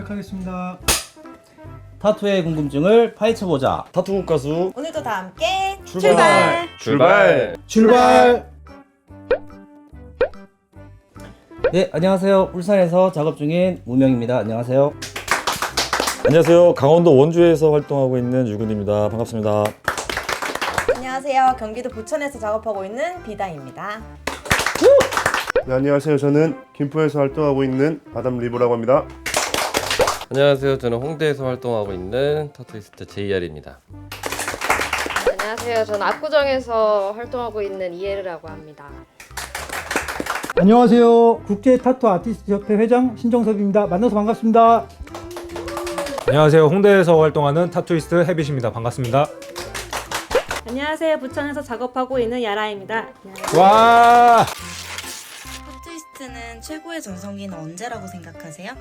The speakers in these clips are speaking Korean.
시작하겠습니다. 타투의 궁금증을 파헤쳐보자. 타투 가수 오늘도 다 함께 출발! 네, 안녕하세요. 울산에서 작업 중인 무명입니다. 안녕하세요. 안녕하세요. 강원도 원주에서 활동하고 있는 유근입니다. 반갑습니다. 안녕하세요. 경기도 부천에서 작업하고 있는 비다입니다. 네, 안녕하세요. 저는 김포에서 활동하고 있는 아담 리브라고 합니다. 안녕하세요. 저는 홍대에서 활동하고 있는 타투이스트 JR입니다. 안녕하세요. 저는 압구정에서 활동하고 있는 이예르라고 합니다. 안녕하세요. 국제 타투 아티스트 협회 회장 신정섭입니다. 만나서 반갑습니다. 안녕하세요. 홍대에서 활동하는 타투이스트 해빗입니다. 반갑습니다. 안녕하세요. 부천에서 작업하고 있는 야라입니다. 와! 타투이스트는 최고의 전성기는 언제라고 생각하세요?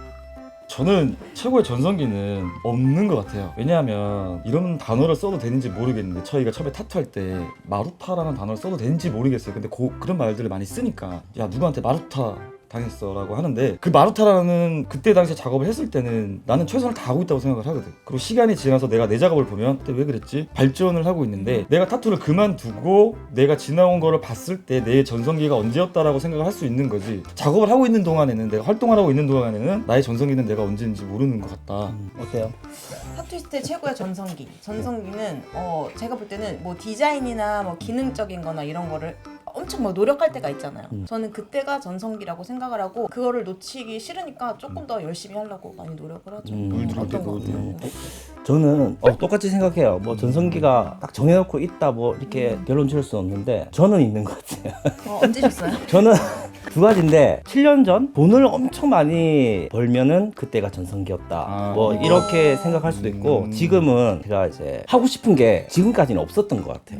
저는 최고의 전성기는 없는 것 같아요. 왜냐하면 이런 단어를 써도 되는지 모르겠는데 저희가 처음에 타투할 때 마루타라는 단어를 써도 되는지 모르겠어요. 근데 그런 말들을 많이 쓰니까 야 누구한테 마루타 당했어 라고 하는데 그 마루타라는 그때 당시에 작업을 했을 때는 나는 최선을 다하고 있다고 생각을 하거든. 그리고 시간이 지나서 내가 내 작업을 보면 그때 왜 그랬지? 발전을 하고 있는데 내가 타투를 그만두고 내가 지나온 거를 봤을 때 내 전성기가 언제였다라고 생각을 할 수 있는 거지. 작업을 하고 있는 동안에는 내가 활동을 하고 있는 동안에는 나의 전성기는 내가 언제인지 모르는 것 같다. 어때요? 타투이스트의 최고의 전성기는 제가 볼 때는 뭐 디자인이나 뭐 기능적인 거나 이런 거를 엄청 뭐 노력할 때가 있잖아요. 저는 그때가 전성기라고 생각을 하고 그거를 놓치기 싫으니까 조금 더 열심히 하려고 많이 노력을 하죠. 어떤 거 같아요? 저는 똑같이 생각해요. 뭐 전성기가 딱 정해놓고 있다 뭐 이렇게 결론 지을 수 없는데 저는 있는 것 같아요. 언제셨어요? 저는 두 가지인데 7년 전 돈을 엄청 많이 벌면은 그때가 전성기였다. 뭐 이렇게 생각할 수도 있고 지금은 제가 이제 하고 싶은 게 지금까지는 없었던 것 같아요.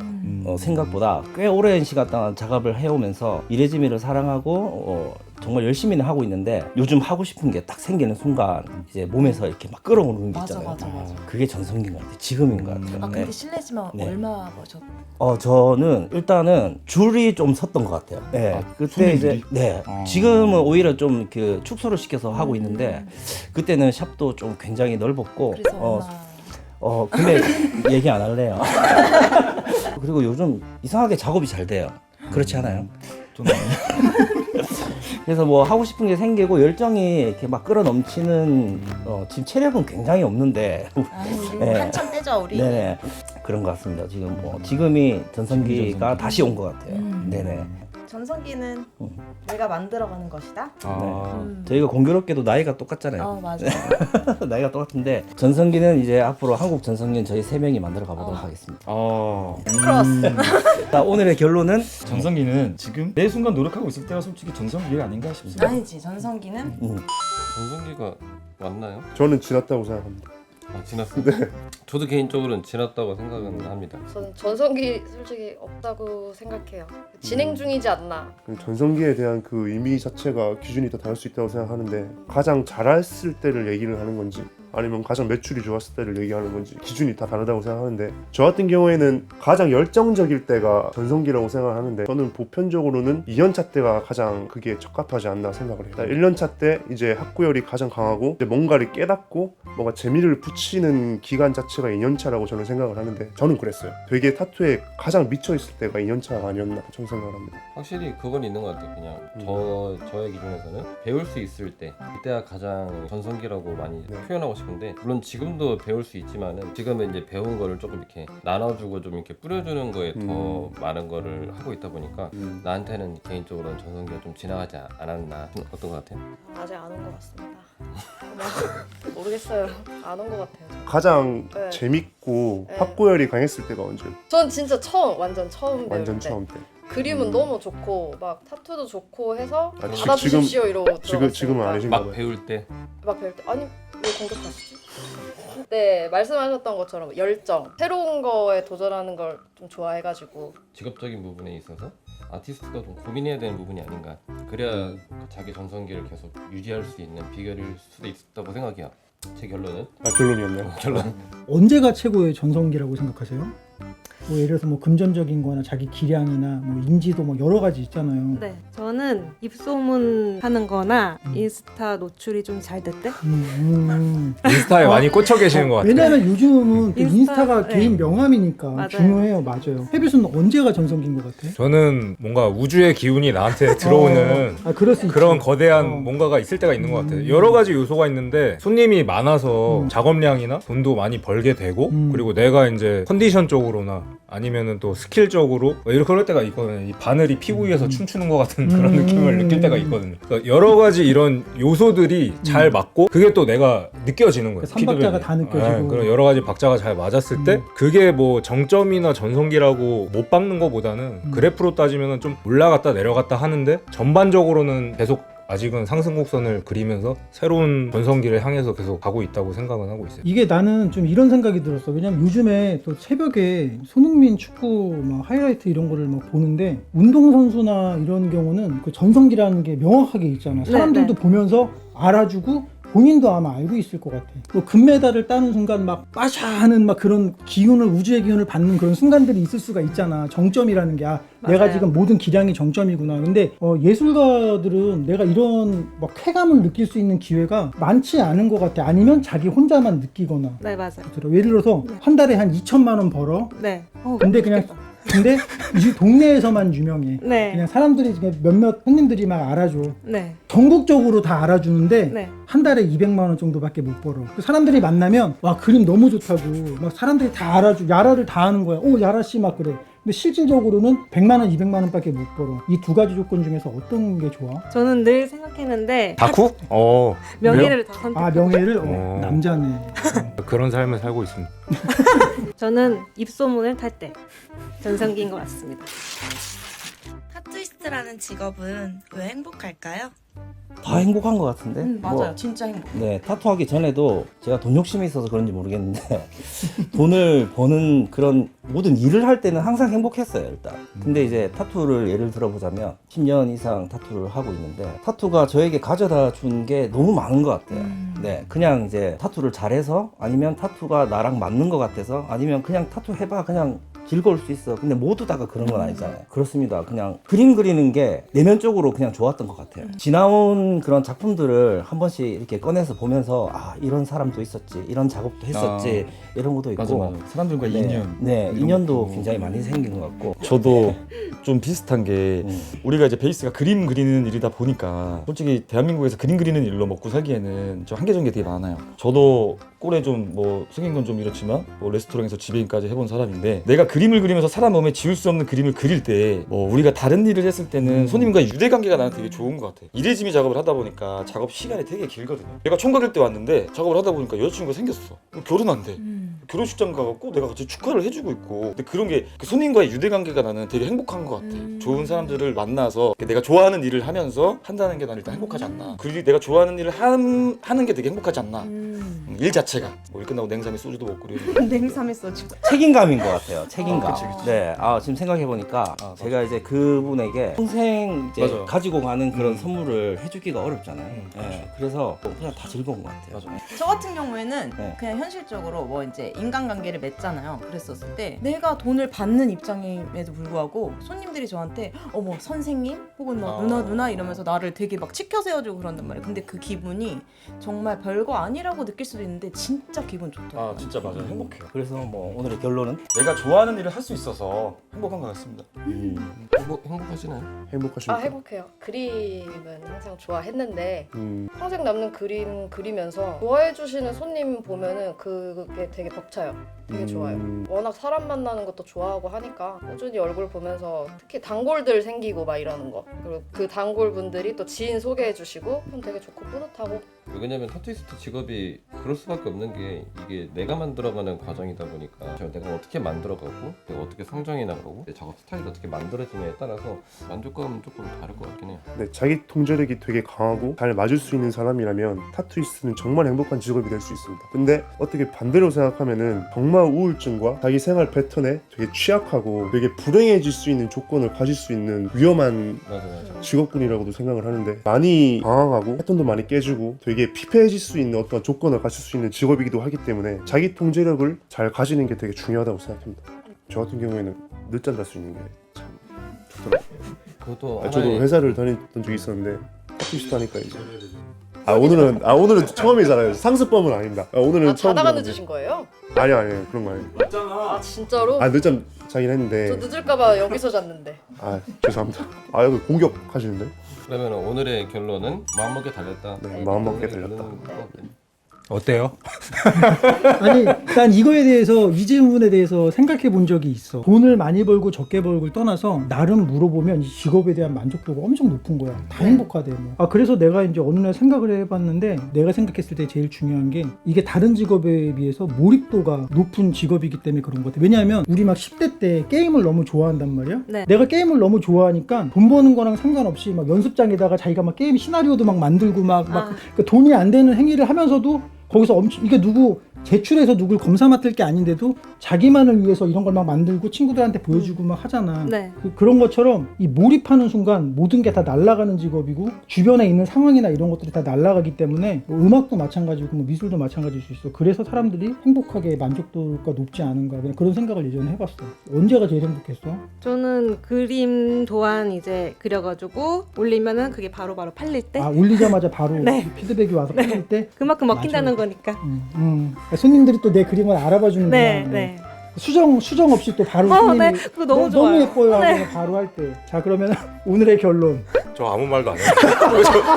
생각보다 꽤 오랜 시간 동안 작업을 해오면서 이레지미를 사랑하고 정말 열심히는 하고 있는데 요즘 하고 싶은 게 딱 생기는 순간 이제 몸에서 이렇게 막 끌어오르는 게 있잖아요. 맞아. 그게 전성기인 것 같아요. 지금인 것 같아요. 아 근데 네. 실례지만 네. 얼마 버셨? 저는 일단은 줄이 좀 섰던 것 같아요. 네, 그때 이제 지금은 오히려 좀 그 축소를 시켜서 하고 있는데 그때는 샵도 좀 굉장히 넓었고 그래서 얼마? 근데 얘기 안 할래요. 그리고 요즘 이상하게 작업이 잘 돼요. 그렇지 않아요? 좀 그래서 뭐 하고 싶은 게 생기고 열정이 이렇게 막 끌어 넘치는 지금 체력은 굉장히 없는데 네. 한참 떼죠 우리. 네네 그런 것 같습니다. 지금이 전성기가 다시 온 것 같아요. 네네. 전성기는 내가 만들어가는 것이다. 저희가 공교롭게도 나이가 똑같잖아요. 맞아. 나이가 똑같은데 전성기는 이제 앞으로 한국 전성기는 저희 세 명이 만들어 가보도록 하겠습니다. 크로스. 자, 오늘의 결론은 전성기는 지금 매 순간 노력하고 있을 때가 솔직히 전성기가 아닌가 싶습니다. 아니지 전성기는 전성기가 왔나요? 저는 지났다고 생각합니다. 아, 지났습니다. 저도 개인적으로는 지났다고 생각은 합니다. 저는 전성기 솔직히 없다고 생각해요. 진행 중이지 않나. 전성기에 대한 그 의미 자체가 기준이 더 다를 수 있다고 생각하는데 가장 잘했을 때를 얘기를 하는 건지 아니면 가장 매출이 좋았을 때를 얘기하는 건지 기준이 다 다르다고 생각하는데 저 같은 경우에는 가장 열정적일 때가 전성기라고 생각하는데 저는 보편적으로는 2년차 때가 가장 그게 적합하지 않나 생각을 해요. 1년차 때 이제 학구열이 가장 강하고 이제 뭔가를 깨닫고 뭔가 재미를 붙이는 기간 자체가 2년차라고 저는 생각을 하는데 저는 그랬어요. 되게 타투에 가장 미쳐있을 때가 2년차가 아니었나 저는 생각을 합니다. 확실히 그건 있는 것 같아요. 그냥 저의 기준에서는 배울 수 있을 때 그때가 가장 전성기라고 많이 표현하고 싶은데 물론 지금도 배울 수 있지만은 지금은 이제 배운 거를 조금 이렇게 나눠주고 좀 이렇게 뿌려주는 거에 더 많은 거를 하고 있다 보니까 나한테는 개인적으로는 전성기가 좀 지나가지 않았나. 어떤 것 같아요? 아직 안 온 것 같습니다. 모르겠어요. 안 온 것 같아요. 가장 네. 재밌고 네. 학구열이 강했을 때가 언제? 전 진짜 완전 처음 배울 완전 때. 처음 때. 그림은 너무 좋고 막 타투도 좋고 해서 아, 받아주십시오 이러고 지금은 아니신가 막 봐요. 배울 때 막 배울 때 아니 왜 공격하시지? 네 말씀하셨던 것처럼 열정 새로운 거에 도전하는 걸 좀 좋아해가지고 직업적인 부분에 있어서 아티스트가 좀 고민해야 되는 부분이 아닌가. 그래야 자기 전성기를 계속 유지할 수 있는 비결일 수도 있다고 생각해요. 제 결론은 결론이었네요. 결론. 언제가 최고의 전성기라고 생각하세요? 뭐 예를 들어서 뭐 금전적인 거나 자기 기량이나 뭐 인지도 뭐 여러 가지 있잖아요. 네, 저는 입소문 하는 거나 인스타 노출이 좀 잘 됐대. 인스타에 많이 꽂혀 계시는 것 같아요. 왜냐면 요즘은 또 인스타가 네. 개인 명함이니까 맞아요. 중요해요. 맞아요. 해비수는 언제가 전성기인 것 같아? 저는 뭔가 우주의 기운이 나한테 들어오는 그럴 수 있지. 그런 거대한 어. 뭔가가 있을 때가 있는 것 같아요. 여러 가지 요소가 있는데 손님이 많아서 작업량이나 돈도 많이 벌게 되고 그리고 내가 이제 컨디션 쪽으로나 아니면은 또 스킬적으로 이렇게 그럴 때가 있거든요. 이 바늘이 피부 위에서 춤추는 것 같은 그런 느낌을 느낄 때가 있거든요. 그러니까 여러 가지 이런 요소들이 잘 맞고 그게 또 내가 느껴지는 거예요. 그 삼박자가 피드백이. 다 느껴지고. 그런 여러 가지 박자가 잘 맞았을 때 그게 뭐 정점이나 전성기라고 못 박는 것보다는 그래프로 따지면은 좀 올라갔다 내려갔다 하는데 전반적으로는 계속 아직은 상승 곡선을 그리면서 새로운 전성기를 향해서 계속 가고 있다고 생각은 하고 있어요. 이게 나는 좀 이런 생각이 들었어. 왜냐면 요즘에 또 새벽에 손흥민 축구 막 하이라이트 이런 거를 막 보는데 운동선수나 이런 경우는 그 전성기라는 게 명확하게 있잖아. 사람들도 보면서 알아주고 본인도 아마 알고 있을 것 같아. 또 금메달을 따는 순간 막 빠샤 하는 막 그런 기운을, 우주의 기운을 받는 그런 순간들이 있을 수가 있잖아. 정점이라는 게 내가 맞아요. 지금 모든 기량이 정점이구나. 근데 예술가들은 내가 이런 막 쾌감을 느낄 수 있는 기회가 많지 않은 것 같아. 아니면 자기 혼자만 느끼거나. 네, 맞아요. 예를 들어서 한 달에 한 2천만 원 벌어. 네. 근데 이 동네에서만 유명해. 네. 그냥 사람들이 몇몇 손님들이 막 알아줘. 네. 전국적으로 다 알아주는데 네. 한 달에 200만 원 정도밖에 못 벌어. 그 사람들이 만나면 와 그림 너무 좋다고 막 사람들이 다 알아줘. 야라를 다 하는 거야. 오 야라 씨 막 그래. 근데 실질적으로는 100만 원, 200만 원밖에 못 벌어. 이 두 가지 조건 중에서 어떤 게 좋아? 저는 늘 생각했는데 다쿠? 명예를 다 선택. 아 명예를 어. 남자네. 그런 삶을 살고 있습니다. 저는 입소문을 탈 때 전성기인 것 같습니다. 타투이스트라는 직업은 왜 행복할까요? 다 행복한 것 같은데? 맞아요. 뭐, 진짜 행복해. 네, 타투하기 전에도 제가 돈 욕심이 있어서 그런지 모르겠는데 돈을 버는 그런 모든 일을 할 때는 항상 행복했어요, 일단. 근데 이제 타투를 예를 들어보자면 10년 이상 타투를 하고 있는데 타투가 저에게 가져다 준 게 너무 많은 것 같아요. 네, 그냥 이제 타투를 잘해서 아니면 타투가 나랑 맞는 것 같아서 아니면 그냥 타투 해봐 그냥 즐거울 수 있어. 근데 모두 다가 그런 건 아니잖아요. 그렇습니다. 그냥 그림 그리는 게 내면적으로 그냥 좋았던 것 같아요. 지나온 그런 작품들을 한 번씩 이렇게 꺼내서 보면서 아 이런 사람도 있었지, 이런 작업도 했었지 이런 것도 있고. 맞아. 사람들과 네, 인연. 네, 이런 인연도 것도. 굉장히 많이 생긴 것 같고. 저도 좀 비슷한 게 우리가 이제 베이스가 그림 그리는 일이다 보니까 솔직히 대한민국에서 그림 그리는 일로 먹고 살기에는 좀 한계적인 게 되게 많아요. 저도 꼴에 좀 뭐 생긴 건 좀 이렇지만 뭐 레스토랑에서 지배인까지 해본 사람인데 내가 그림을 그리면서 사람 몸에 지울 수 없는 그림을 그릴 때 뭐 우리가 다른 일을 했을 때는 손님과의 유대관계가 나는 되게 좋은 것 같아. 이레지미 작업을 하다 보니까 작업 시간이 되게 길거든요. 내가 총각일 때 왔는데 작업을 하다 보니까 여자친구가 생겼어. 결혼한대. 결혼식장 가갖고 내가 같이 축하를 해주고 있고 근데 그런 게 그 손님과의 유대관계가 나는 되게 행복한 것 같아. 좋은 사람들을 만나서 내가 좋아하는 일을 하면서 한다는 게 나는 일단 행복하지 않나. 그리고 내가 좋아하는 일을 하는 게 되게 행복하지 않나. 일 자체가 뭐 일 끝나고 냉삼에 소주도 먹고 그러고 냉삼에 써주. 책임감인 것 같아요. 책임감. 그치, 그치. 네, 지금 생각해 보니까 맞아. 제가 이제 그분에게 평생 이제 맞아. 가지고 가는 그런 선물을 해주기가 어렵잖아요. 그렇죠. 네, 그래서 그냥 다 즐거운 것 같아요. 맞아. 저 같은 경우에는 네. 그냥 현실적으로 뭐 이제 인간관계를 맺잖아요. 그랬었을 때 내가 돈을 받는 입장임에도 불구하고 손님들이 저한테 어머 선생님 혹은 막 누나 이러면서 나를 되게 막 치켜 세워주고 그런단 말이에요. 근데 그 기분이 정말 별거 아니라고 느낄 수도 있는데 진짜 기분 좋더라고요. 아 진짜 맞아요. 행복해요. 그래서 뭐 오늘의 결론은 내가 좋아하는 일을 할 수 있어서 행복한 것 같습니다. 행복하시나요? 행복하십니까? 행복해요. 그림은 항상 좋아했는데 음, 평생 남는 그림 그리면서 좋아해 주시는 손님 보면은 그게 되게 벅차요. 되게 좋아요. 워낙 사람 만나는 것도 좋아하고 하니까 꾸준히 얼굴 보면서 특히 단골들 생기고 막 이러는 거 그리고 그 단골 분들이 또 지인 소개해 주시고 그럼 되게 좋고 뿌듯하고. 왜냐면 타투이스트 직업이 그럴 수밖에 없는 게 이게 내가 만들어가는 과정이다 보니까 내가 어떻게 만들어가고 내가 어떻게 성장해 나가고 내 작업 스타일이 어떻게 만들어지냐에 따라서 만족감은 조금 다를 것 같긴 해요. 네, 자기 통제력이 되게 강하고 잘 맞을 수 있는 사람이라면 타투이스트는 정말 행복한 직업이 될 수 있습니다. 근데 어떻게 반대로 생각하면은 정말 우울증과 자기 생활 패턴에 되게 취약하고 되게 불행해질 수 있는 조건을 가질 수 있는 위험한 맞아. 직업군이라고도 생각을 하는데 많이 방황하고 패턴도 많이 깨지고 되게 피폐해질 수 있는 어떤 조건을 가질 수 있는 직업이기도 하기 때문에 자기 통제력을 잘 가지는 게 되게 중요하다고 생각합니다. 저 같은 경우에는 늦잠 잘 수 있는 게 참 좋더라고요. 그것도 저도 하나의 회사를 다녔던 적이 있었는데 타투이스트 하니까 이제 오늘은 처음이잖아요. 상습범은 아닙니다. 오늘은 처음 자다가 들었는데. 늦으신 거예요? 아니요 그런 거 아니에요. 아 진짜로? 늦잠 자긴 했는데 저 늦을까봐 여기서 잤는데. 죄송합니다. 여기 공격하시는데? 그러면 오늘의 결론은 마음먹게 달렸다. 네, 마음먹게 달렸다. 결론은 뭐 어때요? 아니, 난 이거에 대해서 이 질문에 대해서 생각해 본 적이 있어. 돈을 많이 벌고 적게 벌고를 떠나서 나름 물어보면 이 직업에 대한 만족도가 엄청 높은 거야. 다 행복하대. 뭐. 그래서 내가 이제 어느 날 생각을 해봤는데 내가 생각했을 때 제일 중요한 게 이게 다른 직업에 비해서 몰입도가 높은 직업이기 때문에 그런 것 같아. 왜냐하면 우리 막 10대 때 게임을 너무 좋아한단 말이야. 네. 내가 게임을 너무 좋아하니까 돈 버는 거랑 상관없이 막 연습장에다가 자기가 막 게임 시나리오도 막 만들고 막 그러니까 돈이 안 되는 행위를 하면서도 거기서 엄청 이게 누구 제출해서 누굴 검사 맡을 게 아닌데도 자기만을 위해서 이런 걸 막 만들고 친구들한테 보여주고 막 하잖아. 네. 그런 것처럼 이 몰입하는 순간 모든 게 다 날아가는 직업이고 주변에 있는 상황이나 이런 것들이 다 날아가기 때문에 뭐 음악도 마찬가지고 뭐 미술도 마찬가지일 수 있어. 그래서 사람들이 행복하게 만족도가 높지 않은가 그냥 그런 생각을 예전에 해봤어. 언제가 제일 행복했어? 저는 그림 또한 이제 그려가지고 올리면은 그게 바로바로 팔릴 때 올리자마자 바로 네. 피드백이 와서 팔릴 때 그만큼 먹힌다는 맞아요. 거니까. 손님들이 또 내 그림을 알아봐 주는구나. 네, 네. 수정 없이 또 바로 손님이 네, 그거 너무 좋아요. 너무 예뻐요. 네. 하면 바로 할 때. 자, 그러면 오늘의 결론. 저 아무 말도 안 해요.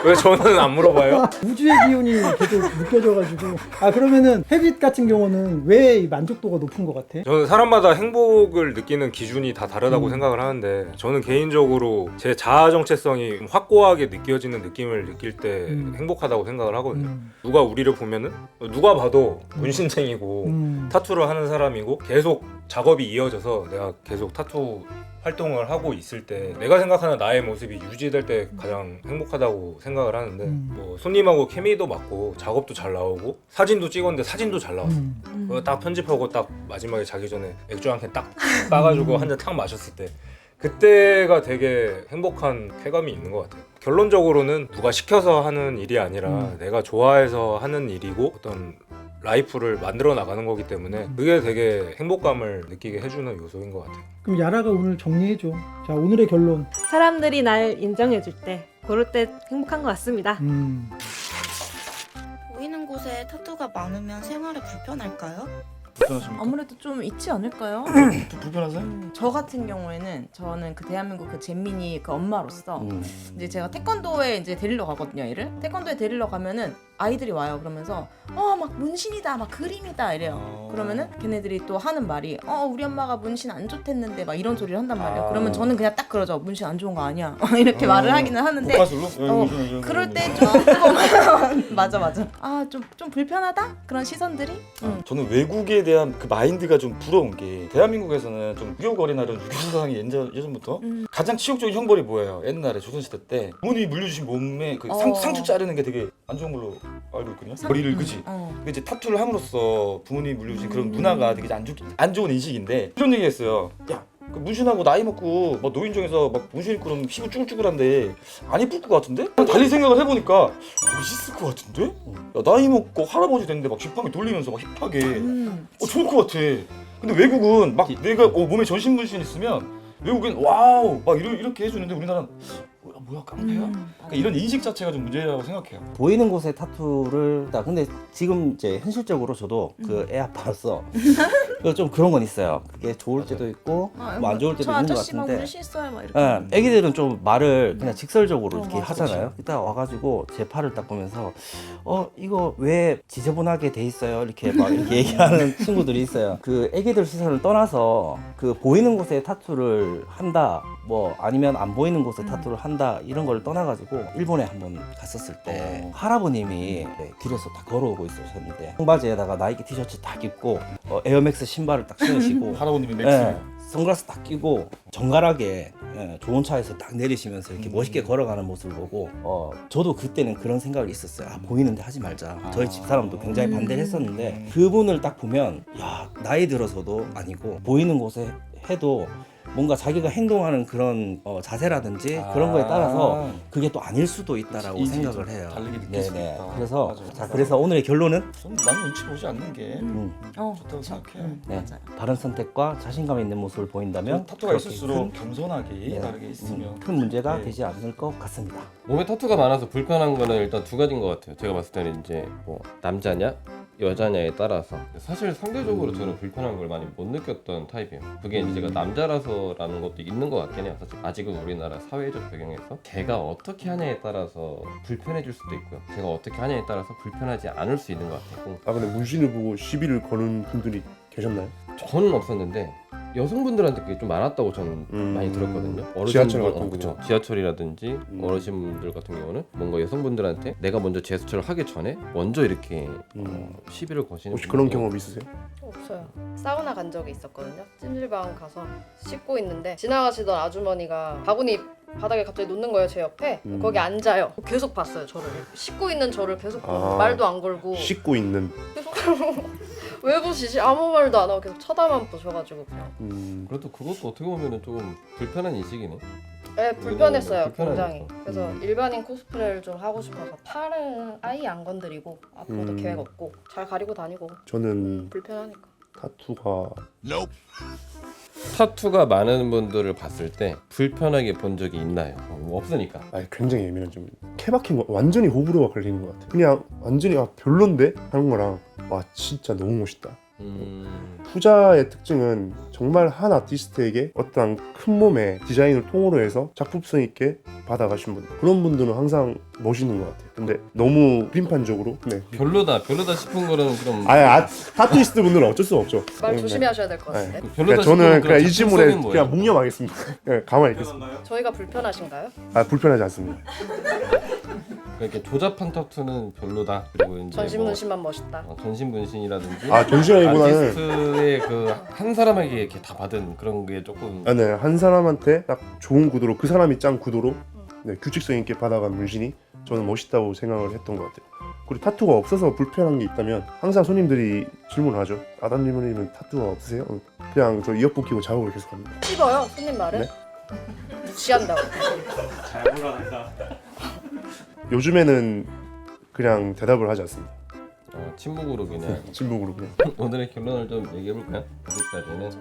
왜 저는 안 물어봐요? 우주의 기운이 계속 느껴져가지고. 그러면은 헤빗 같은 경우는 왜 이 만족도가 높은 것 같아? 저는 사람마다 행복을 느끼는 기준이 다 다르다고 생각을 하는데 저는 개인적으로 제 자아 정체성이 좀 확고하게 느껴지는 느낌을 느낄 때 행복하다고 생각을 하거든요. 누가 우리를 보면은 누가 봐도 문신쟁이고 타투를 하는 사람이고 계속 작업이 이어져서 내가 계속 타투 활동을 하고 있을 때 내가 생각하는 나의 모습이 유지될 때 가장 행복하다고 생각을 하는데 뭐 손님하고 케미도 맞고 작업도 잘 나오고 사진도 찍었는데 사진도 잘 나왔어. 그거 딱 편집하고 딱 마지막에 자기 전에 맥주 한 캔 딱 따가지고 한 잔 탁 마셨을 때 그때가 되게 행복한 쾌감이 있는 것 같아요. 결론적으로는 누가 시켜서 하는 일이 아니라 내가 좋아해서 하는 일이고 어떤 라이프를 만들어 나가는 거기 때문에 그게 되게 행복감을 느끼게 해주는 요소인 것 같아요. 그럼 야라가 오늘 정리해줘. 자, 오늘의 결론. 사람들이 날 인정해줄 때 그럴 때 행복한 것 같습니다. 보이는 곳에 타투가 많으면 생활에 불편할까요? 불편하십니까? 아무래도 좀 있지 않을까요? 불편하세요? 저 같은 경우에는 저는 그 대한민국 그 잼민이 그 엄마로서 이제 제가 태권도에 이제 데리러 가거든요, 얘를. 태권도에 데리러 가면은 아이들이 와요. 그러면서 막 문신이다, 막 그림이다 이래요. 그러면은 걔네들이 또 하는 말이 우리 엄마가 문신 안 좋댔는데 막 이런 소리를 한단 말이에요. 그러면 저는 그냥 딱 그러죠. 문신 안 좋은 거 아니야. 이렇게 말을 하기는 하는데 국가술로? 그럴 때 조금 맞아. 좀 불편하다? 그런 시선들이? 저는 외국에 대한 그 마인드가 좀 부러운 게 대한민국에서는 좀 유교거리나 이런 유교 사상이 예전부터 가장 치욕적인 형벌이 뭐예요? 옛날에 조선시대 때 부모님이 물려주신 몸에 그 상투 자르는 게 되게 안 좋은 걸로 알고 있거든요. 머리를 그지? 근데 이제 타투를 함으로써 부모님이 물려주신 그런 문화가 되게 안 좋은 인식인데 이런 얘기 했어요. 야, 그 문신하고 나이 먹고 막 노인정에서 막 문신 입고 그러면 피부 쭈글쭈글한데 안 이쁠 것 같은데? 달리 생각을 해보니까 멋있을 것 같은데? 야, 나이 먹고 할아버지 됐는데 막 쥐팡이 돌리면서 막 힙하게 좋을 것 같아. 근데 외국은 막 내가 몸에 전신 문신 있으면 외국은 와우 막 이렇게 해주는데 우리나라는 뭐야 깡패야? 그러니까 이런 인식 자체가 좀 문제라고 생각해요. 보이는 곳에 타투를 근데 지금 이제 현실적으로 저도 그 애 아빠로서 좀 그런 건 있어요. 그게 좋을 때도 있고 뭐 안 좋을 때도 있는 것 아저씨 막 같은데 문신 있어요 막 이렇게. 애기들은 좀 말을 그냥 직설적으로 이렇게 맞아, 하잖아요. 이따 와가지고 제 팔을 딱 보면서 이거 왜 지저분하게 돼 있어요? 이렇게 막 이렇게 얘기하는 친구들이 있어요. 그 애기들 시선을 떠나서 그 보이는 곳에 타투를 한다 뭐 아니면 안 보이는 곳에 타투를 한다 이런 걸 떠나가지고 일본에 한번 갔었을 때 할아버님이 길에서 딱 걸어오고 있으셨는데 청바지에다가 나이키 티셔츠 딱 입고 에어맥스 신발을 딱 신으시고 할아버님이 맥스 선글라스 딱 끼고 정갈하게 좋은 차에서 딱 내리시면서 이렇게 멋있게 걸어가는 모습을 보고 저도 그때는 그런 생각이 있었어요. 보이는데 하지 말자. 저희 집사람도 굉장히 반대를 했었는데 그분을 딱 보면 야 나이 들어서도 아니고 보이는 곳에 해도 뭔가 자기가 행동하는 그런 자세라든지 그런 거에 따라서 그게 또 아닐 수도 있다라고 그치, 생각을 해요. 다르게 느낄 수도 네네. 있다. 그래서 맞아요. 자 그래서 오늘의 결론은 난 눈치 보지 않는 게 어, 좋다고 생각해. 네, 맞아요. 바른 선택과 자신감 있는 모습을 보인다면 타투가 그렇게 있을수록 겸손하게 네. 다르게 있으면 큰 문제가 네. 되지 않을 것 같습니다. 몸에 타투가 많아서 불편한 거는 일단 두 가지인 것 같아요. 제가 봤을 때는 이제 뭐 남자냐 여자냐에 따라서 사실 상대적으로 저는 불편한 걸 많이 못 느꼈던 타입이에요. 그게 이제 제가 남자라서라는 것도 있는 것 같긴 해요. 사실 아직은 우리나라 사회적 배경에서 제가 어떻게 하냐에 따라서 불편해질 수도 있고요. 제가 어떻게 하냐에 따라서 불편하지 않을 수 있는 것 같아요. 아 근데 문신을 보고 시비를 거는 분들이 계셨나요? 저는 없었는데 여성분들한테 그게 좀 많았다고 저는 많이 들었거든요. 지하철 같은 그쵸. 지하철이라든지 어르신분들 같은 경우는 뭔가 여성분들한테 내가 먼저 제스처를 하기 전에 먼저 이렇게 시비를 거시는 혹시 그런 분들도 경험 있으세요? 없어요. 사우나 간 적이 있었거든요. 찜질방 가서 씻고 있는데 지나가시던 아주머니가 바구니 바닥에 갑자기 놓는 거예요, 제 옆에. 거기 앉아요. 계속 봤어요, 저를. 씻고 있는 저를 계속 보고 말도 안 걸고. 씻고 있는. 계속 왜 보시지? 아무 말도 안 하고 계속 쳐다만 보셔가지고 그냥. 그래도 그것도 어떻게 보면 조금 불편한 인식이네. 네, 불편했어요, 불편하니까. 굉장히. 그래서 일반인 코스프레를 좀 하고 싶어서 팔은 아예 안 건드리고 앞으로도 계획 없고 잘 가리고 다니고 저는 불편하니까. 타투가 타투가 많은 분들을 봤을 때 불편하게 본 적이 있나요? 없으니까. 굉장히 예민한 점. 캐 박힌 거 완전히 호불호가 갈리는 것 같아요. 그냥 완전히 별론데 하는 거랑 와 진짜 너무 멋있다. 후자의 특징은 정말 한 아티스트에게 어떠한 큰 몸의 디자인을 통으로 해서 작품성 있게 받아가신 분, 그런 분들은 항상 멋있는 것 같아요. 근데 너무 빈판적으로 별로다 싶은 거는 그럼 타투이스트 분들은 어쩔 수 없죠. 말 조심하셔야 될 것 같은데. 그러니까 저는 그냥 이 질문에 그냥 묵념하겠습니다. 가만히 있겠습니다. 저희가 불편하신가요? 불편하지 않습니다. 이렇게 조잡한 타투는 별로다. 그리고 이제 전신 문신만 멋있다. 전신 문신이라든지 전신이보다는 아티스트의 그 한 사람에게 이렇게 다 받은 그런 게 조금 네, 한 사람한테 딱 좋은 구도로 그 사람이 짠 구도로 규칙성 있게 받아간 문신이 저는 멋있다고 생각을 했던 것 같아요. 그리고 타투가 없어서 불편한 게 있다면 항상 손님들이 질문을 하죠. 아담님은 타투가 없으세요? 그냥 저 이어폰 끼고 작업을 계속합니다. 찝어요, 손님 말을. 네? 무시한다고. 요즘에는 그냥 대답을 하지 않습니다. 침묵으로 그냥 침묵으로 그냥. 오늘의 결론을 좀 얘기해볼까요? 여기까지는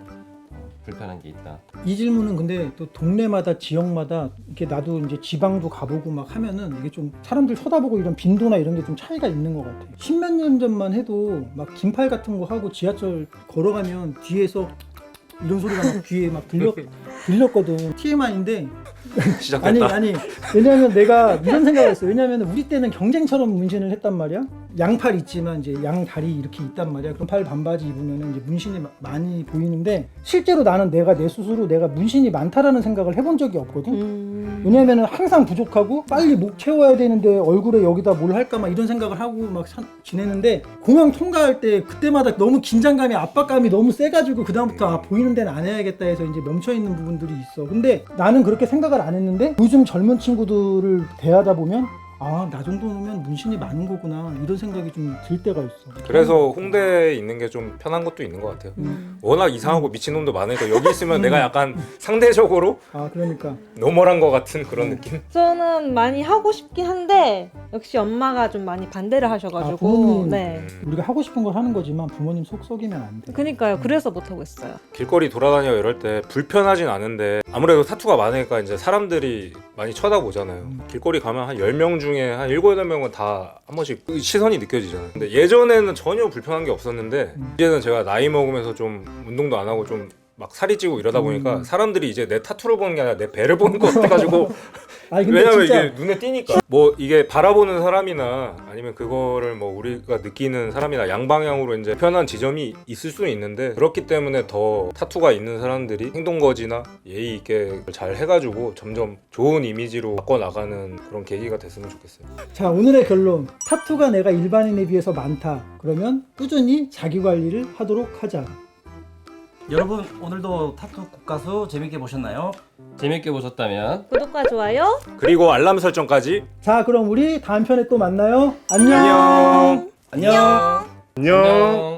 불편한 게 있다. 이 질문은 근데 또 동네마다 지역마다 이렇게 나도 이제 지방도 가보고 막 하면은 이게 좀 사람들 쳐다보고 이런 빈도나 이런 게 좀 차이가 있는 것 같아요. 10몇 년 전만 해도 막 긴팔 같은 거 하고 지하철 걸어가면 뒤에서 이런 소리가 막 귀에 막 들렸거든. TMI인데 시작됐다. 아니 왜냐면 내가 이런 생각을 했어. 왜냐면 우리 때는 경쟁처럼 문신을 했단 말이야. 양팔 있지만 이제 양다리 이렇게 있단 말이야. 그럼 팔 반바지 입으면 이제 문신이 많이 보이는데 실제로 나는 내가 내 스스로 내가 문신이 많다라는 생각을 해본 적이 없거든. 왜냐면은 항상 부족하고 빨리 목 채워야 되는데 얼굴에 여기다 뭘 할까 막 이런 생각을 하고 막 지내는데 공항 통과할 때 그때마다 너무 긴장감이 압박감이 너무 세가지고 그다음부터 보이는 데는 안 해야겠다 해서 이제 멈춰 있는 부분들이 있어. 근데 나는 그렇게 생각을 안 했는데 요즘 젊은 친구들을 대하다 보면 나 정도면 문신이 많은 거구나 이런 생각이 좀 들 때가 있어. 그래서 홍대에 있는 게 좀 편한 것도 있는 것 같아요. 워낙 이상하고 미친놈도 많으니까 여기 있으면 내가 약간 상대적으로 그러니까 노멀한 것 같은 그런 느낌? 저는 많이 하고 싶긴 한데 역시 엄마가 좀 많이 반대를 하셔가지고 부모님 네. 우리가 하고 싶은 걸 하는 거지만 부모님 속 썩이면 안 돼. 그니까요. 그래서 못 하고 있어요. 길거리 돌아다니고 이럴 때 불편하진 않은데 아무래도 타투가 많으니까 이제 사람들이 많이 쳐다보잖아요. 길거리 가면 한 10명 중에 한 7, 8명은 다 한 번씩 시선이 느껴지잖아요. 근데 예전에는 전혀 불편한 게 없었는데 이제는 제가 나이 먹으면서 좀 운동도 안 하고 좀 막 살이 찌고 이러다 보니까 사람들이 이제 내 타투를 보는 게 아니라 내 배를 보는 것 같아가지고 근데 왜냐면 진짜 이게 눈에 띄니까 뭐 이게 바라보는 사람이나 아니면 그거를 뭐 우리가 느끼는 사람이나 양방향으로 이제 편한 지점이 있을 수는 있는데 그렇기 때문에 더 타투가 있는 사람들이 행동거지나 예의 있게 잘 해가지고 점점 좋은 이미지로 바꿔나가는 그런 계기가 됐으면 좋겠어요. 자, 오늘의 결론. 타투가 내가 일반인에 비해서 많다. 그러면 꾸준히 자기 관리를 하도록 하자. 여러분 오늘도 타투 국가수 재밌게 보셨나요? 재밌게 보셨다면 구독과 좋아요. 그리고 알람 설정까지. 자, 그럼 우리 다음 편에 또 만나요. 안녕. 안녕. 안녕. 안녕.